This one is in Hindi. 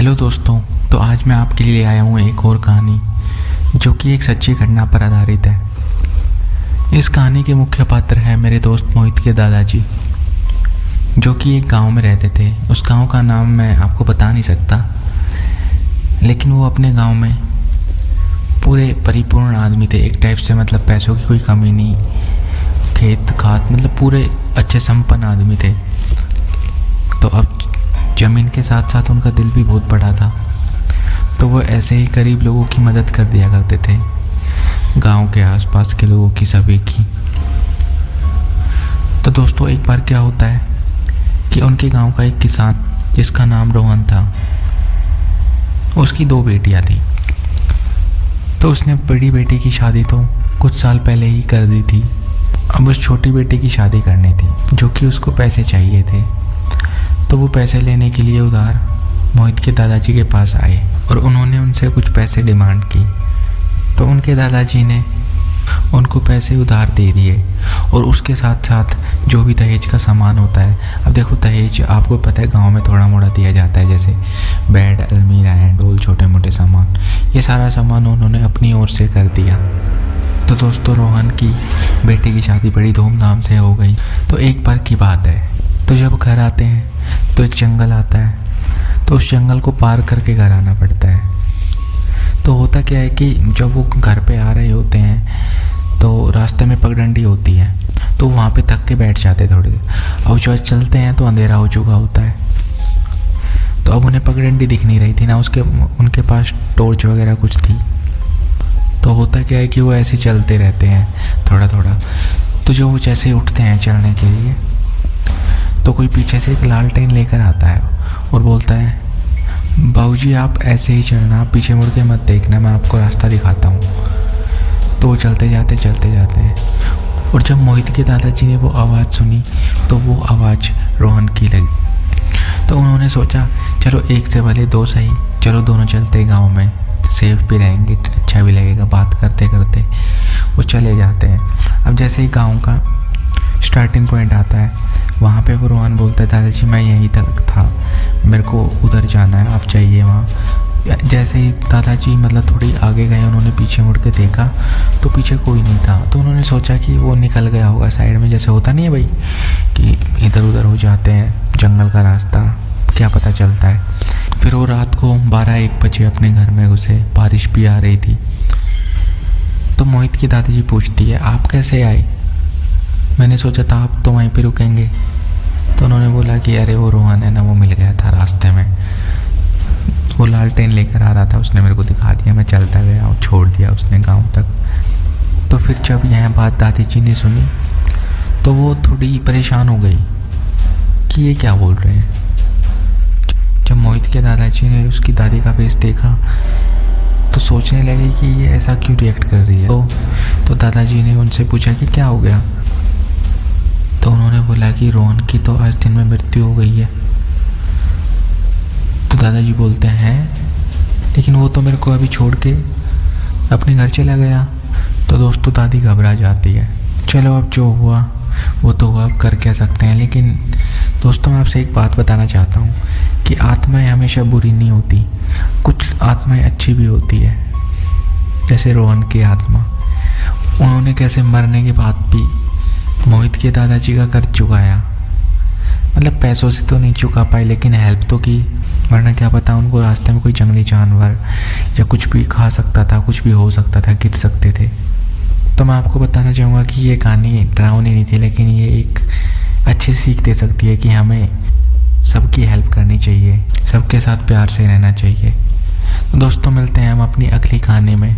हेलो दोस्तों, तो आज मैं आपके लिए आया हूँ एक और कहानी जो कि एक सच्ची घटना पर आधारित है। इस कहानी के मुख्य पात्र हैं मेरे दोस्त मोहित के दादाजी, जो कि एक गांव में रहते थे। उस गांव का नाम मैं आपको बता नहीं सकता, लेकिन वो अपने गांव में पूरे परिपूर्ण आदमी थे एक टाइप से। मतलब पैसों की कोई कमी नहीं, खेत खात मतलब पूरे अच्छे संपन्न आदमी थे। तो अब ज़मीन के साथ साथ उनका दिल भी बहुत बड़ा था, तो वो ऐसे ही गरीब लोगों की मदद कर दिया करते थे, गांव के आसपास के लोगों की, सभी की। तो दोस्तों, एक बार क्या होता है कि उनके गांव का एक किसान जिसका नाम रोहन था, उसकी 2 बेटियां थी। तो उसने बड़ी बेटी की शादी तो कुछ साल पहले ही कर दी थी। अब उस छोटी बेटी की शादी करनी थी, जो कि उसको पैसे चाहिए थे। तो वो पैसे लेने के लिए उधार मोहित के दादाजी के पास आए और उन्होंने उनसे कुछ पैसे डिमांड की। तो उनके दादाजी ने उनको पैसे उधार दे दिए और उसके साथ साथ जो भी दहेज का सामान होता है। अब देखो, दहेज आपको पता है गांव में थोड़ा मोड़ा दिया जाता है, जैसे बेड, अलमीरा, हैंडोल, छोटे मोटे सामान। ये सारा सामान उन्होंने अपनी ओर से कर दिया। तो दोस्तों, रोहन की बेटी की शादी बड़ी धूमधाम से हो गई। तो एक बार की बात है, तो जब घर आते हैं तो एक जंगल आता है, तो उस जंगल को पार करके घर आना पड़ता है। तो होता क्या है कि जब वो घर पे आ रहे होते हैं तो रास्ते में पगडंडी होती है, तो वहाँ पे थक के बैठ जाते थोड़ी देर। और जब चलते हैं तो अंधेरा हो चुका होता है। तो अब उन्हें पगडंडी दिख नहीं रही थी ना, उनके पास टॉर्च वगैरह कुछ थी। तो होता क्या है कि वो ऐसे चलते रहते हैं थोड़ा थोड़ा। तो जो वो जैसे उठते हैं चलने के लिए, तो कोई पीछे से एक लालटेन लेकर आता है और बोलता है, बाबूजी आप ऐसे ही चलना, पीछे मुड़ के मत देखना, मैं आपको रास्ता दिखाता हूँ। तो वो चलते जाते हैं। और जब मोहित के दादाजी ने वो आवाज़ सुनी तो वो आवाज़ रोहन की लगी। तो उन्होंने सोचा, चलो एक से भले 2 सही, चलो दोनों चलते गाँव में, सेफ भी रहेंगे, अच्छा भी लगेगा। बात करते करते वो चले जाते हैं। अब जैसे ही गाँव का स्टार्टिंग पॉइंट आता है, वहाँ पे वो रोहन बोलता है, दादाजी मैं यहीं तक था, मेरे को उधर जाना है, आप चाहिए वहाँ। जैसे ही दादाजी मतलब थोड़ी आगे गए, उन्होंने पीछे मुड़ के देखा तो पीछे कोई नहीं था। तो उन्होंने सोचा कि वो निकल गया होगा साइड में, जैसे होता नहीं है भाई कि इधर उधर हो जाते हैं, जंगल का रास्ता क्या पता चलता है। फिर वो रात को 12-1 बजे अपने घर में घुसे, बारिश भी आ रही थी। तो मोहित की दादाजी पूछती है, आप कैसे आए? मैंने सोचा था आप तो वहीं पे रुकेंगे। तो उन्होंने बोला कि अरे वो रोहन है ना, वो मिल गया था रास्ते में, वो लालटेन लेकर आ रहा था, उसने मेरे को दिखा दिया, मैं चलता गया और छोड़ दिया उसने गांव तक। तो फिर जब यह बात दादी जी ने सुनी तो वो थोड़ी परेशान हो गई कि ये क्या बोल रहे हैं। जब मोहित के दादाजी ने उसकी दादी का फेस देखा तो सोचने लगे कि ये ऐसा क्यों रिएक्ट कर रही है। तो दादाजी ने उनसे पूछा कि क्या हो गया। तो उन्होंने बोला कि रोहन की तो आज दिन में मृत्यु हो गई है। तो दादाजी बोलते हैं, लेकिन वो तो मेरे को अभी छोड़ के अपने घर चला गया। तो दोस्तों, दादी घबरा जाती है। चलो अब जो हुआ वो तो हुआ, अब कर क्या सकते हैं। लेकिन दोस्तों, मैं आपसे एक बात बताना चाहता हूँ कि आत्माएं हमेशा बुरी नहीं होती, कुछ आत्माएं अच्छी भी होती है। जैसे रोहन की आत्मा, उन्होंने कैसे मरने के बाद भी मोहित के दादाजी का कर्ज चुकाया। मतलब पैसों से तो नहीं चुका पाए, लेकिन हेल्प तो की, वरना क्या पता उनको रास्ते में कोई जंगली जानवर या कुछ भी खा सकता था, कुछ भी हो सकता था, गिर सकते थे। तो मैं आपको बताना चाहूँगा कि ये कहानी डरावनी नहीं थी, लेकिन ये एक अच्छी सीख दे सकती है कि हमें सबकी हेल्प करनी चाहिए, सबके साथ प्यार से रहना चाहिए। तो दोस्तों, मिलते हैं हम अपनी अगली कहानी में।